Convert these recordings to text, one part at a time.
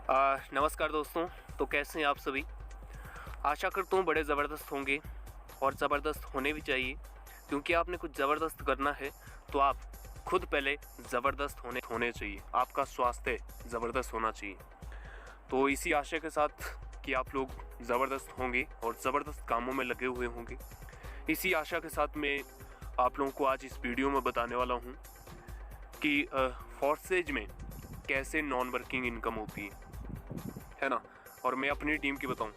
नमस्कार दोस्तों। तो कैसे हैं आप सभी। आशा करता हूँ बड़े ज़बरदस्त होंगे और ज़बरदस्त होने भी चाहिए, क्योंकि आपने कुछ ज़बरदस्त करना है तो आप खुद पहले ज़बरदस्त होने चाहिए। आपका स्वास्थ्य ज़बरदस्त होना चाहिए। तो इसी आशा के साथ कि आप लोग ज़बरदस्त होंगे और ज़बरदस्त कामों में लगे हुए होंगे, इसी आशा के साथ मैं आप लोगों को आज इस वीडियो में बताने वाला हूँ कि फोर्सेज में कैसे नॉन वर्किंग इनकम होती है ना। और मैं अपनी टीम की बताऊं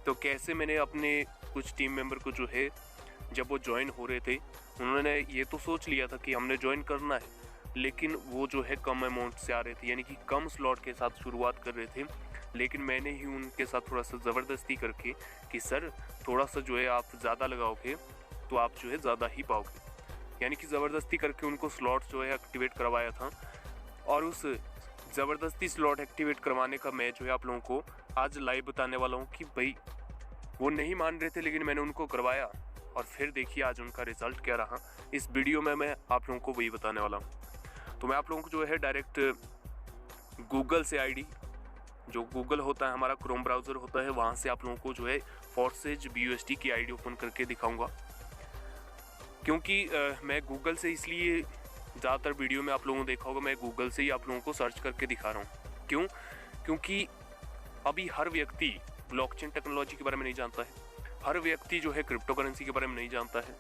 तो कैसे मैंने अपने कुछ टीम मेंबर को जो है, जब वो ज्वाइन हो रहे थे, उन्होंने ये तो सोच लिया था कि हमने ज्वाइन करना है, लेकिन वो जो है कम अमाउंट से आ रहे थे, यानी कि कम स्लॉट के साथ शुरुआत कर रहे थे। लेकिन मैंने ही उनके साथ थोड़ा सा ज़बरदस्ती करके कि सर थोड़ा सा जो है आप ज़्यादा लगाओगे तो आप जो है ज़्यादा ही पाओगे, यानी कि ज़बरदस्ती करके उनको स्लॉट जो है एक्टिवेट करवाया था। और उस ज़बरदस्ती स्लॉट एक्टिवेट करवाने का मैं जो है आप लोगों को आज लाइव बताने वाला हूँ कि भाई वो नहीं मान रहे थे, लेकिन मैंने उनको करवाया और फिर देखिए आज उनका रिज़ल्ट क्या रहा। इस वीडियो में मैं आप लोगों को वही बताने वाला हूँ। तो मैं आप लोगों को जो है डायरेक्ट गूगल से आईडी, जो गूगल होता है हमारा क्रोम ब्राउज़र होता है, वहाँ से आप लोगों को जो है फोर्सेज BUSD की आईडी ओपन करके दिखाऊँगा। क्योंकि मैं गूगल से इसलिए ज़्यादातर वीडियो में आप लोगों ने देखा होगा, मैं गूगल से ही आप लोगों को सर्च करके दिखा रहा हूँ। क्यों? क्योंकि अभी हर व्यक्ति ब्लॉकचेन टेक्नोलॉजी के बारे में नहीं जानता है, हर व्यक्ति जो है क्रिप्टो करेंसी के बारे में नहीं जानता है,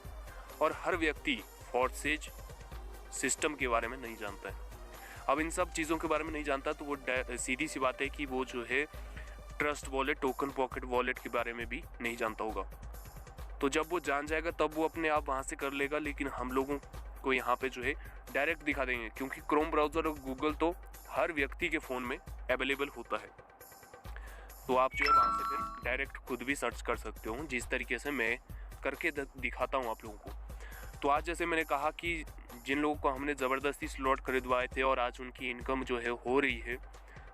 और हर व्यक्ति फोर्सेज सिस्टम के बारे में नहीं जानता है। अब इन सब चीज़ों के बारे में नहीं जानता तो वो सीधी सी बात है कि वो जो है trust wallet, token pocket wallet के बारे में भी नहीं जानता होगा। तो जब वो जान जाएगा तब वो अपने आप वहाँ से कर लेगा, लेकिन हम लोगों को यहाँ पे जो है डायरेक्ट दिखा देंगे, क्योंकि क्रोम ब्राउज़र और गूगल तो हर व्यक्ति के फ़ोन में अवेलेबल होता है। तो आप जो है वहाँ से फिर डायरेक्ट खुद भी सर्च कर सकते हो, जिस तरीके से मैं करके दिखाता हूँ आप लोगों को। तो आज जैसे मैंने कहा कि जिन लोगों को हमने ज़बरदस्ती स्लॉट खरीदवाए थे और आज उनकी इनकम जो है हो रही है,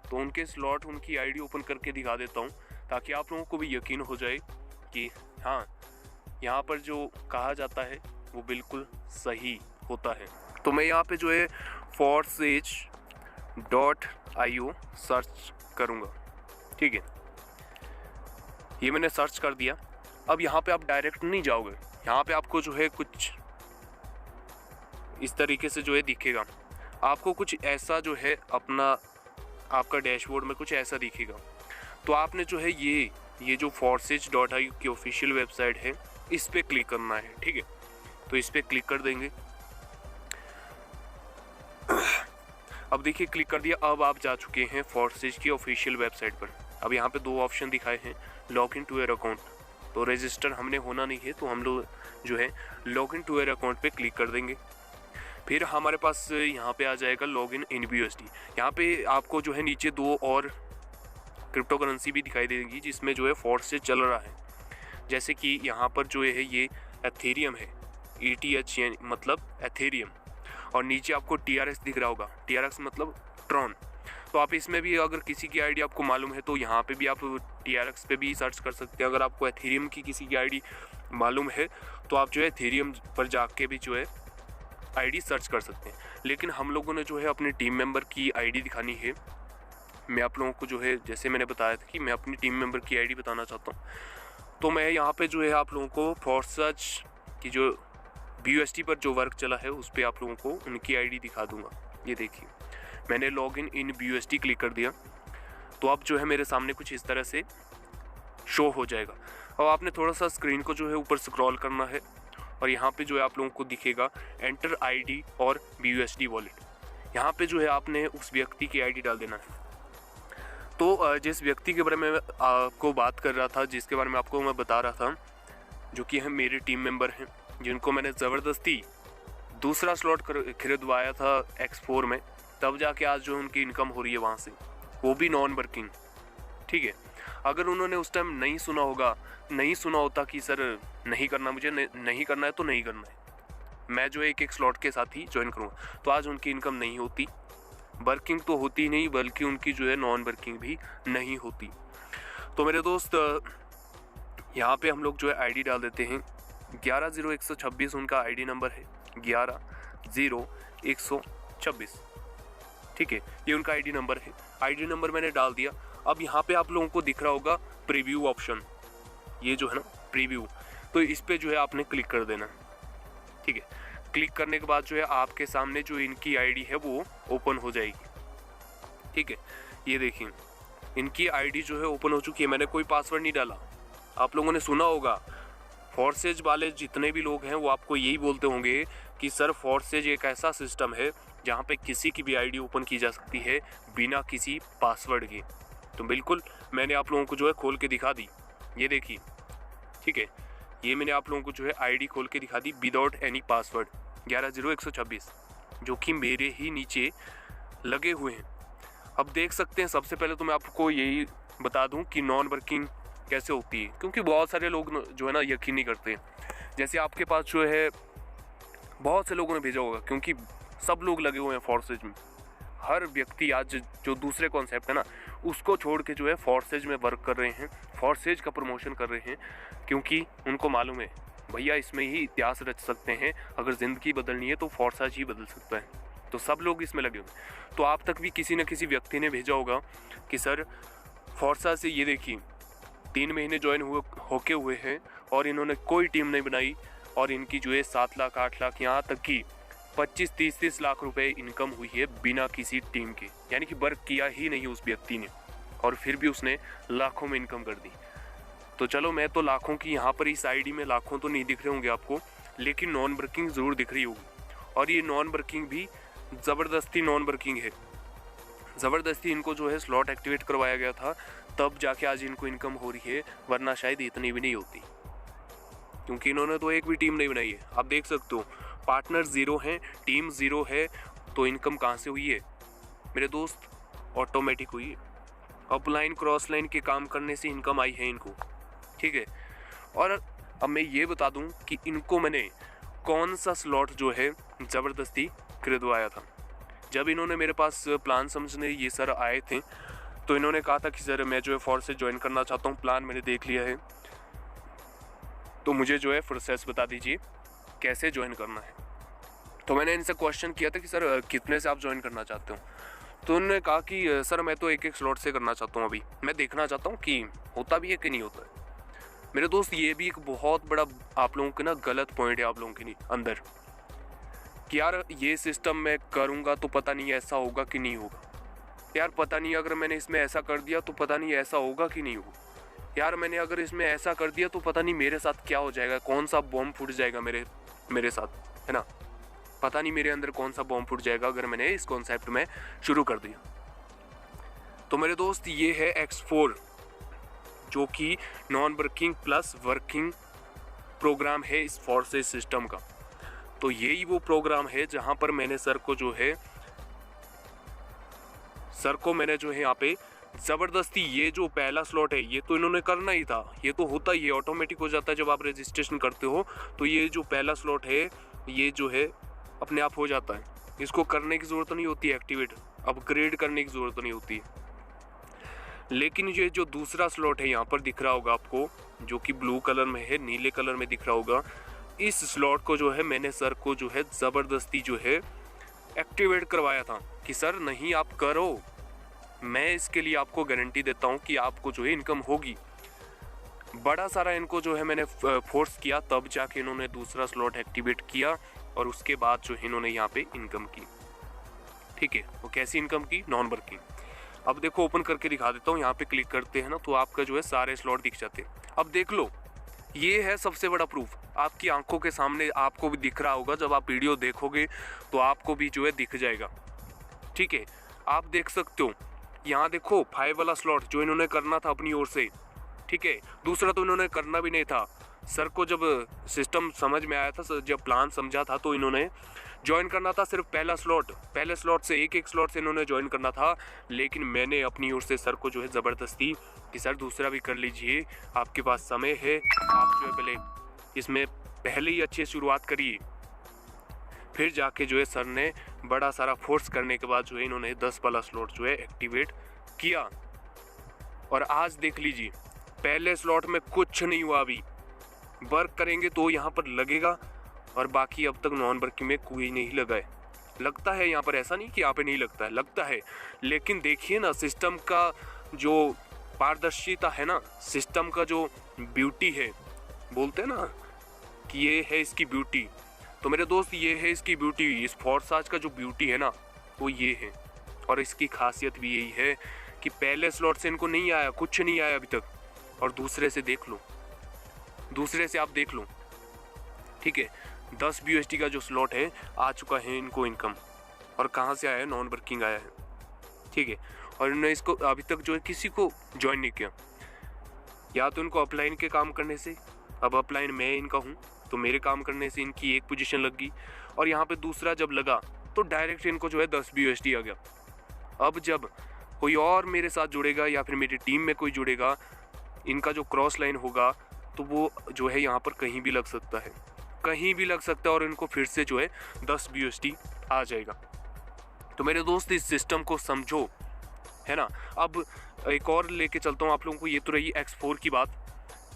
तो उनके स्लॉट, उनकी आईडी ओपन करके दिखा देता हूँ, ताकि आप लोगों को भी यकीन हो जाए कि हाँ, यहाँ पर जो कहा जाता है वो बिल्कुल सही होता है। तो मैं यहाँ पे जो है forces.io सर्च करूँगा, ठीक है। ये मैंने सर्च कर दिया। अब यहाँ पे आप डायरेक्ट नहीं जाओगे, यहाँ पे आपको जो है कुछ इस तरीके से जो है दिखेगा। आपको कुछ ऐसा जो है अपना, आपका डैशबोर्ड में कुछ ऐसा दिखेगा। तो आपने जो है ये जो forces.io की ऑफिशियल वेबसाइट है, इस पर क्लिक करना है, ठीक है। तो इस पर क्लिक कर देंगे। अब देखिए क्लिक कर दिया। अब आप जा चुके हैं फोर्सेज की ऑफिशियल वेबसाइट पर। अब यहाँ पे दो ऑप्शन दिखाए हैं, log in to your account. तो रजिस्टर हमने होना नहीं है, तो हम लोग जो है log in to your account पे क्लिक कर देंगे। फिर हमारे पास यहाँ पे आ जाएगा लॉग इन BUSD। यहाँ पे आपको जो है नीचे दो और क्रिप्टो करेंसी भी दिखाई देगी, जिसमें जो है फोर्सेज चल रहा है। जैसे कि यहाँ पर जो है ये एथेरियम है, ETH मतलब एथेरियम, और नीचे आपको TRX दिख रहा होगा, TRX मतलब ट्रॉन। तो आप इसमें भी अगर किसी की आईडी आपको मालूम है तो यहाँ पे भी आप TRX पे भी सर्च कर सकते हैं। अगर आपको एथेरियम की किसी की आईडी मालूम है तो आप जो है एथेरियम पर जाके भी जो है आईडी सर्च कर सकते हैं। लेकिन हम लोगों ने जो है अपनी टीम मेंबर की आईडी दिखानी है। मैं आप लोगों को जो है, जैसे मैंने बताया था कि मैं अपनी टीम मेंबर की आईडी बताना चाहता हूँ, तो मैं यहाँ पे जो है आप लोगों को फोर्सेज की जो BUSD पर जो वर्क चला है उस पर आप लोगों को उनकी आईडी दिखा दूंगा। ये देखिए मैंने लॉग इन BUSD क्लिक कर दिया। तो अब जो है मेरे सामने कुछ इस तरह से शो हो जाएगा। अब आपने थोड़ा सा स्क्रीन को जो है ऊपर स्क्रॉल करना है, और यहाँ पे जो है आप लोगों को दिखेगा एंटर आईडी और BUSD वॉलेट। यहाँ पे जो है आपने उस व्यक्ति की आईडी डाल देना है। तो जिस व्यक्ति के बारे में आपको बात कर रहा था, जिसके बारे में आपको मैं बता रहा था, जो कि हम मेरे टीम मेंबर हैं, जिनको मैंने ज़बरदस्ती दूसरा स्लॉट खरीदवाया था X4 में, तब जाके आज जो उनकी इनकम हो रही है वहाँ से, वो भी नॉन वर्किंग, ठीक है। अगर उन्होंने उस टाइम नहीं सुना होता कि सर नहीं करना, मुझे नहीं करना है तो नहीं करना है, मैं जो एक स्लॉट के साथ ही ज्वाइन करूँगा, तो आज उनकी इनकम नहीं होती। वर्किंग तो होती नहीं, बल्कि उनकी जो है नॉन वर्किंग भी नहीं होती। तो मेरे दोस्त यहाँ पे हम लोग जो है आईडी डाल देते हैं। 110126 उनका आईडी नंबर है, 110126, ठीक है। ये उनका आईडी नंबर है। आईडी नंबर मैंने डाल दिया। अब यहाँ पे आप लोगों को दिख रहा होगा प्रीव्यू ऑप्शन, ये जो है ना प्रीव्यू, तो इस पे जो है आपने क्लिक कर देना। ठीक है, क्लिक करने के बाद जो है आपके सामने जो इनकी आईडी है वो ओपन हो जाएगी। ठीक है, ये देखिए इनकी आईडी जो है ओपन हो चुकी है। मैंने कोई पासवर्ड नहीं डाला। आप लोगों ने सुना होगा फोर्सेज वाले जितने भी लोग हैं वो आपको यही बोलते होंगे कि सर फोर्सेज एक ऐसा सिस्टम है जहाँ पे किसी की भी आईडी ओपन की जा सकती है बिना किसी पासवर्ड के। तो बिल्कुल मैंने आप लोगों को जो है खोल के दिखा दी, ये देखिए। ठीक है, ये मैंने आप लोगों को जो है आईडी खोल के दिखा दी विदाउट एनी पासवर्ड 110126, जो कि मेरे ही नीचे लगे हुए हैं। अब देख सकते हैं, सबसे पहले तो मैं आपको यही बता दूं कि नॉन वर्किंग कैसे होती है, क्योंकि बहुत सारे लोग जो है ना यकीन नहीं करते। जैसे आपके पास जो है बहुत से लोगों ने भेजा होगा, क्योंकि सब लोग लगे हुए हैं फोर्सेज में। हर व्यक्ति आज जो दूसरे कॉन्सेप्ट है ना उसको छोड़ के जो है फोर्सेज में वर्क कर रहे हैं, फोर्सेज का प्रमोशन कर रहे हैं, क्योंकि उनको मालूम है भैया इसमें ही इतिहास रच सकते हैं। अगर ज़िंदगी बदलनी है तो फोर्सेज ही बदल सकता है। तो सब लोग इसमें लगे हुए। तो आप तक भी किसी न किसी व्यक्ति ने भेजा होगा कि सर फोर्सा से ये देखिए 3 महीने ज्वाइन होके हुए हैं और इन्होंने कोई टीम नहीं बनाई, और इनकी जो है 7 लाख 8 लाख यहाँ तक कि 25-30 लाख रुपए इनकम हुई है बिना किसी टीम के, यानी कि वर्क किया ही नहीं उस व्यक्ति ने, और फिर भी उसने लाखों में इनकम कर दी। तो चलो मैं तो लाखों की यहाँ पर इस आईडी में लाखों तो नहीं दिख रहे होंगे आपको, लेकिन नॉन वर्किंग ज़रूर दिख रही होगी। और ये नॉन वर्किंग भी ज़बरदस्ती नॉन वर्किंग है। ज़बरदस्ती इनको जो है स्लॉट एक्टिवेट करवाया गया था, तब जाके आज इनको इनकम हो रही है, वरना शायद इतनी भी नहीं होती, क्योंकि इन्होंने तो एक भी टीम नहीं बनाई है। आप देख सकते हो पार्टनर 0 हैं, टीम 0 है, तो इनकम कहाँ से हुई है मेरे दोस्त? ऑटोमेटिक हुई है। अपलाइन क्रॉस लाइन के काम करने से इनकम आई है इनको। ठीक है, और अब मैं ये बता दूं कि इनको मैंने कौन सा स्लॉट जो है ज़बरदस्ती खरीदवाया था। जब इन्होंने मेरे पास प्लान समझने ये सर आए थे, तो इन्होंने कहा था कि सर मैं जो है फोर्स से ज्वाइन करना चाहता हूँ, प्लान मैंने देख लिया है, तो मुझे जो है प्रोसेस बता दीजिए कैसे ज्वाइन करना है। तो मैंने इनसे क्वेश्चन किया था कि सर कितने से आप ज्वाइन करना चाहते हो? तो उन्होंने कहा कि सर मैं तो एक स्लॉट से करना चाहता हूँ, अभी मैं देखना चाहता हूँ कि होता भी है कि नहीं होता है। मेरे दोस्त ये भी एक बहुत बड़ा आप लोगों के ना गलत पॉइंट है आप लोगों के अंदर, कि यार ये सिस्टम मैं करूँगा तो पता नहीं ऐसा होगा कि नहीं होगा, यार पता नहीं अगर मैंने इसमें ऐसा कर दिया तो पता नहीं ऐसा होगा कि नहीं होगा, यार मैंने अगर इसमें ऐसा कर दिया तो पता नहीं मेरे साथ क्या हो जाएगा, कौन सा बॉम्ब फूट जाएगा मेरे साथ, है ना, पता नहीं मेरे अंदर कौन सा बॉम्ब फूट जाएगा अगर मैंने इस कॉन्सेप्ट में शुरू कर दिया। तो मेरे दोस्त ये है X4, जो कि non working plus working program है इस फोर्सेज सिस्टम का। तो यही वो प्रोग्राम है जहां पर मैंने सर को जो है यहाँ पे ज़बरदस्ती, ये जो पहला स्लॉट है ये तो इन्होंने करना ही था, ये तो होता ही है, ऑटोमेटिक हो जाता है जब आप रजिस्ट्रेशन करते हो, तो ये जो पहला स्लॉट है ये जो है अपने आप हो जाता है, इसको करने की ज़रूरत नहीं होती, एक्टिवेट अपग्रेड करने की ज़रूरत नहीं होती। लेकिन ये जो दूसरा स्लॉट है यहाँ पर दिख रहा होगा आपको, जो कि ब्लू कलर में है, नीले कलर में दिख रहा होगा, इस स्लॉट को जो है मैंने सर को जो है ज़बरदस्ती जो है एक्टिवेट करवाया था कि सर नहीं आप करो, मैं इसके लिए आपको गारंटी देता हूँ कि आपको जो है इनकम होगी। बड़ा सारा इनको जो है मैंने फोर्स किया, तब जाके इन्होंने दूसरा स्लॉट एक्टिवेट किया, और उसके बाद जो इन्होंने यहाँ पे इनकम की। ठीक है, वो कैसी इनकम की? Non working. अब देखो ओपन करके दिखा देता हूँ, यहाँ पे क्लिक करते हैं ना तो आपका जो है सारे स्लॉट दिख जाते हैं। अब देख लो, ये है सबसे बड़ा प्रूफ, आपकी आंखों के सामने आपको भी दिख रहा होगा, जब आप वीडियो देखोगे तो आपको भी जो है दिख जाएगा। ठीक है, आप देख सकते हो यहाँ देखो 5 वाला स्लॉट जो इन्होंने करना था अपनी ओर से। ठीक है, दूसरा तो इन्होंने करना भी नहीं था। सर को जब सिस्टम समझ में आया था, जब प्लान समझा था, तो इन्होंने ज्वाइन करना था सिर्फ पहला स्लॉट, पहले स्लॉट से एक स्लॉट से इन्होंने ज्वाइन करना था। लेकिन मैंने अपनी ओर से सर को जो है ज़बरदस्ती कि सर दूसरा भी कर लीजिए, आपके पास समय है, आप जो है पहले इसमें पहले ही अच्छी शुरुआत करिए। फिर जाके जो है सर ने बड़ा सारा फोर्स करने के बाद जो है इन्होंने 10 वाला स्लॉट जो है एक्टिवेट किया। और आज देख लीजिए, पहले स्लॉट में कुछ नहीं हुआ, अभी वर्क करेंगे तो यहाँ पर लगेगा, और बाकी अब तक नॉन वर्किंग में कोई नहीं लगा है। लगता है यहाँ पर, ऐसा नहीं कि यहाँ पे नहीं लगता है, लगता है, लेकिन देखिए ना सिस्टम का जो पारदर्शिता है ना, सिस्टम का जो ब्यूटी है, बोलते हैं ना कि ये है इसकी ब्यूटी, तो मेरे दोस्त ये है इसकी ब्यूटी। इस फोर्साज का जो ब्यूटी है ना वो ये है, और इसकी खासियत भी यही है कि पहले स्लॉट से इनको नहीं आया, कुछ नहीं आया अभी तक, और दूसरे से देख लो, दूसरे से आप देख लो, ठीक है। 10 BUSD का जो स्लॉट है आ चुका है इनको इनकम, और कहाँ से आया है, नॉन वर्किंग आया है, ठीक है। और इन्होंने इसको अभी तक जो है किसी को ज्वाइन नहीं किया, या तो इनको अपलाइन के काम करने से, अब अपलाइन मैं इनका हूँ तो मेरे काम करने से इनकी एक पोजीशन लग गई, और यहाँ पे दूसरा जब लगा तो डायरेक्ट इनको जो है 10 BUSD आ गया। अब जब कोई और मेरे साथ जुड़ेगा या फिर मेरी टीम में कोई जुड़ेगा, इनका जो क्रॉस लाइन होगा तो वो जो है यहाँ पर कहीं भी लग सकता है, कहीं भी लग सकता है, और इनको फिर से जो है 10 BUSD आ जाएगा। तो मेरे दोस्त इस सिस्टम को समझो, है ना। अब एक और लेके चलता हूँ आप लोगों को। ये तो रही X4 की बात,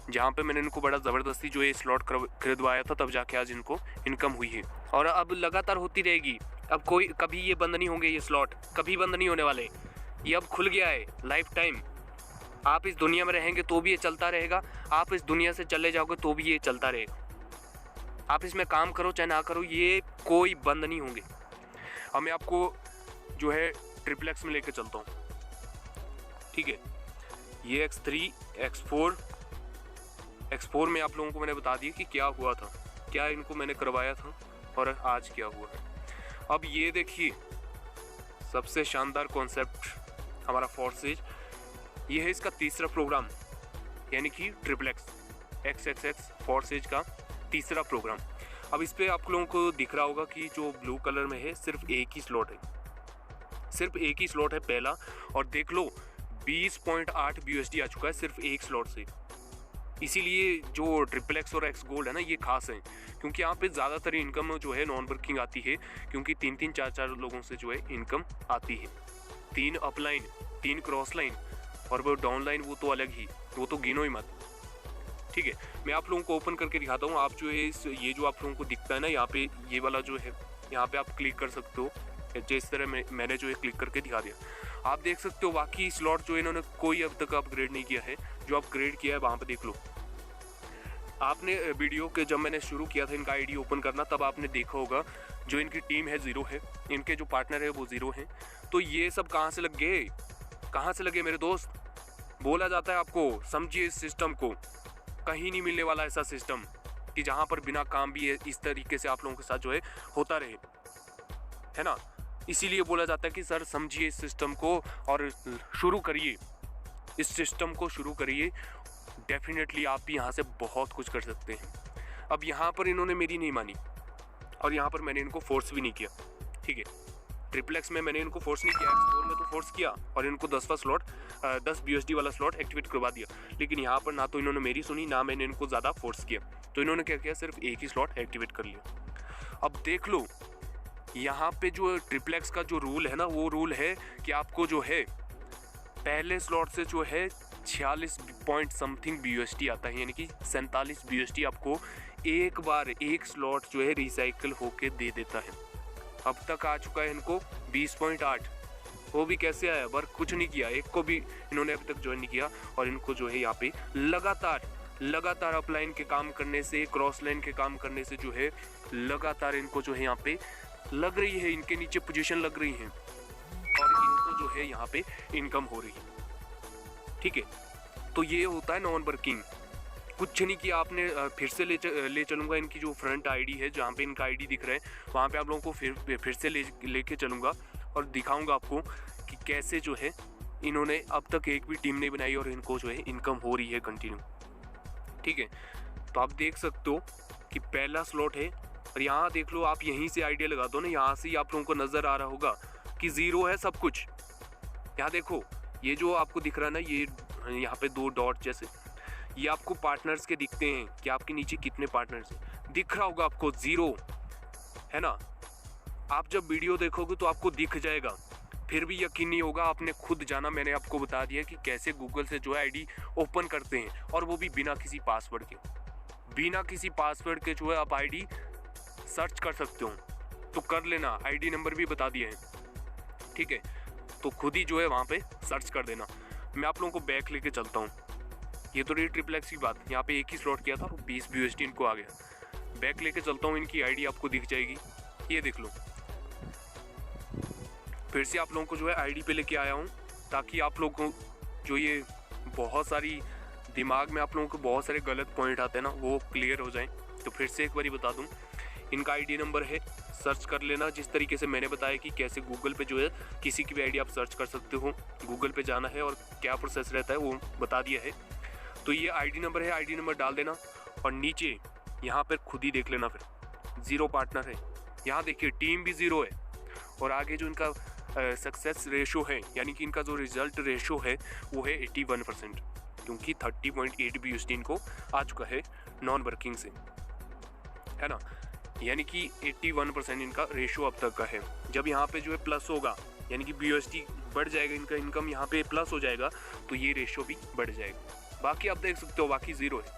जहाँ पे मैंने इनको बड़ा ज़बरदस्ती जो है स्लॉट खरीदवाया था, तब जाके आज इनको इनकम हुई है, और अब लगातार होती रहेगी। अब कोई कभी ये बंद नहीं होंगे, ये स्लॉट कभी बंद नहीं होने वाले, ये अब खुल गया है लाइफ टाइम। आप इस दुनिया में रहेंगे तो भी ये चलता रहेगा, आप इस दुनिया से चले जाओगे तो भी ये चलता रहेगा। आप इसमें काम करो चाहे ना करो, ये कोई बंद नहीं होंगे। अब मैं आपको जो है ट्रिपलेक्स में लेके चलता हूँ, ठीक है। ये X3 X4 में आप लोगों को मैंने बता दिया कि क्या हुआ था, क्या इनको मैंने करवाया था और आज क्या हुआ है। अब ये देखिए सबसे शानदार कॉन्सेप्ट हमारा फोर्सेज, ये है इसका तीसरा प्रोग्राम, यानी कि ट्रिपलेक्स XXX फोर्सेज का तीसरा प्रोग्राम। अब इस पर आप लोगों को दिख रहा होगा कि जो ब्लू कलर में है सिर्फ एक ही स्लॉट है, सिर्फ एक ही स्लॉट है पहला, और देख लो 20.8 BUSD आ चुका है सिर्फ एक स्लॉट से। इसीलिए जो ट्रिपलेक्स और X गोल्ड है ना ये खास है, क्योंकि यहाँ पे ज़्यादातर इनकम जो है नॉन वर्किंग आती है, क्योंकि 3-3 4-4 लोगों से जो है इनकम आती है। 3 अपलाइन, 3 क्रॉस लाइन, और वो डाउन लाइन वो तो अलग ही, वो तो गिनो ही मत, ठीक है। मैं आप लोगों को ओपन करके दिखाता हूँ। आप जो है ये जो आप लोगों को दिखता है ना यहाँ पे, ये वाला जो है यहाँ पे आप क्लिक कर सकते हो, जिस तरह मैंने जो है क्लिक करके दिखा दिया। आप देख सकते हो बाकी स्लॉट जो इन्होंने कोई अब तक अपग्रेड नहीं किया है, जो अपग्रेड किया है वहाँ पे देख लो। आपने वीडियो के जब मैंने शुरू किया था इनका आईडी ओपन करना, तब आपने देखा होगा जो इनकी टीम है 0 है, इनके जो पार्टनर है वो 0 हैं। तो ये सब कहाँ से लग गए, कहाँ से लगे मेरे दोस्त? बोला जाता है आपको समझिए इस सिस्टम को, कहीं नहीं मिलने वाला ऐसा सिस्टम कि जहाँ पर बिना काम भी इस तरीके से आप लोगों के साथ जो है होता रहे, है ना। इसीलिए बोला जाता है कि सर समझिए इस सिस्टम को और शुरू करिए, इस सिस्टम को शुरू करिए, डेफिनेटली आप भी यहाँ से बहुत कुछ कर सकते हैं। अब यहाँ पर इन्होंने मेरी नहीं मानी, और यहाँ पर मैंने इनको फोर्स भी नहीं किया, ठीक है। ट्रिपलेक्स में मैंने इनको फोर्स नहीं किया, X4 में तो फोर्स किया और इनको 10वां स्लॉट 10 BUSD वाला स्लॉट एक्टिवेट करवा दिया। लेकिन यहाँ पर ना तो इन्होंने मेरी सुनी, ना मैंने इनको ज़्यादा फोर्स किया, तो इन्होंने क्या किया, सिर्फ एक ही स्लॉट एक्टिवेट कर लिया। अब देख लो यहाँ पे जो ट्रिपलेक्स का जो रूल है ना, वो रूल है कि आपको जो है पहले स्लॉट से जो है 46 पॉइंट समथिंग BUSD आता है, यानी कि 47 BUSD आपको एक बार एक स्लॉट जो है रिसाइकिल होके दे देता है। अब तक आ चुका है इनको 20.8, वो भी कैसे आया, वर्क कुछ नहीं किया, एक को भी इन्होंने अभी तक ज्वाइन नहीं किया, और इनको जो है यहाँ पे लगातार अपलाइन के काम करने से, क्रॉस लाइन के काम करने से जो है लगातार इनको जो है यहाँ पे लग रही है, इनके नीचे पोजीशन लग रही है, और इनको जो है यहाँ पे इनकम हो रही है, ठीक है। तो ये होता है नॉन वर्किंग, कुछ नहीं किया आपने। फिर से ले चलूँगा इनकी जो फ्रंट आईडी है, जहाँ पे इनका आईडी दिख रहा है, वहाँ पे आप लोगों को फिर से लेके चलूँगा और दिखाऊँगा आपको कि कैसे जो है इन्होंने अब तक एक भी टीम नहीं बनाई और इनको जो है इनकम हो रही है कंटिन्यू, ठीक है। तो आप देख सकते हो कि पहला स्लॉट है, और यहाँ देख लो, आप यहीं से आइडिया लगा दो ना, यहाँ से ही आप लोगों को नज़र आ रहा होगा कि 0 है सब कुछ। यहाँ देखो ये जो आपको दिख रहा है ना, ये यहाँ पे 2 डॉट जैसे, ये आपको पार्टनर्स के दिखते हैं कि आपके नीचे कितने पार्टनर्स हैं, दिख रहा होगा आपको 0, है ना। आप जब वीडियो देखोगे तो आपको दिख जाएगा, फिर भी यकीन नहीं होगा, आपने खुद जाना। मैंने आपको बता दिया कि कैसे गूगल से जो है आईडी ओपन करते हैं, और वो भी बिना किसी पासवर्ड के, बिना किसी पासवर्ड के जो है आप आईडी सर्च कर सकते हो। तो कर लेना, आईडी नंबर भी बता दिए हैं, ठीक है। तो खुद ही जो है वहाँ पे सर्च कर देना। मैं आप लोगों को बैक लेके चलता हूँ। ये तो रही ट्रिपल एक्स की बात, यहाँ पे एक ही स्लॉट किया था और 20 BUSD इनको आ गया। बैक लेके चलता हूँ, इनकी आईडी आपको दिख जाएगी, ये देख लो। फिर से आप लोगों को जो है आईडी पे लेके आया हूँ, ताकि आप लोगों को जो ये बहुत सारी दिमाग में आप लोगों को बहुत सारे गलत पॉइंट आते हैं ना, वो क्लियर हो जाएं। तो फिर से एक बारी बता दूं, इनका आईडी नंबर है, सर्च कर लेना। जिस तरीके से मैंने बताया कि कैसे गूगल पे जो है किसी की भी आईडी आप सर्च कर सकते हो, गूगल पे जाना है और क्या प्रोसेस रहता है वो बता दिया है। तो ये आईडी नंबर है, आईडी नंबर डाल देना और नीचे यहाँ पर खुद ही देख लेना। फिर 0 पार्टनर है, यहाँ देखिए टीम भी 0 है, और आगे जो इनका सक्सेस रेशो है, यानी कि इनका जो रिजल्ट रेशो है वो है 81%, क्योंकि 30.8 BUSD इनको आ चुका है नॉन वर्किंग से, है ना। यानी कि 81% इनका रेशो अब तक का है। जब यहाँ पे जो है प्लस होगा, यानी कि BUSD बढ़ जाएगा, इनका इनकम यहाँ पे प्लस हो जाएगा, तो ये रेशो भी बढ़ जाएगा। बाकी आप देख सकते हो, बाकी 0 है,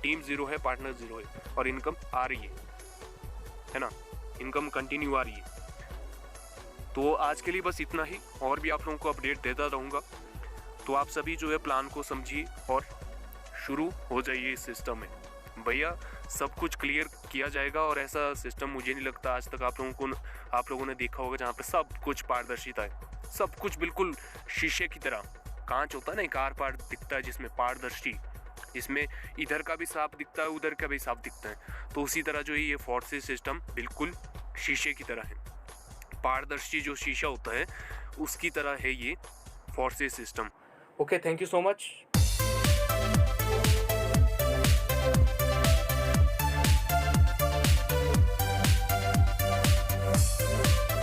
टीम 0 है, पार्टनर 0 है, और इनकम आ रही है ना, इनकम कंटिन्यू आ रही है। तो आज के लिए बस इतना ही, और भी आप लोगों को अपडेट देता रहूँगा। तो आप सभी जो है प्लान को समझिए और शुरू हो जाइए इस सिस्टम में। भैया सब कुछ क्लियर किया जाएगा, और ऐसा सिस्टम मुझे नहीं लगता आज तक आप लोगों ने देखा होगा जहाँ पे सब कुछ पारदर्शिता है, सब कुछ बिल्कुल शीशे की तरह। कांच होता है ना, एक आर पार दिखता है, जिसमें पारदर्शी, जिसमें इधर का भी साफ दिखता है, उधर का भी साफ दिखता है। तो उसी तरह जो ये फोर्सेस सिस्टम बिल्कुल शीशे की तरह है, पारदर्शी जो शीशा होता है उसकी तरह है ये forces system. Okay, thank you so much.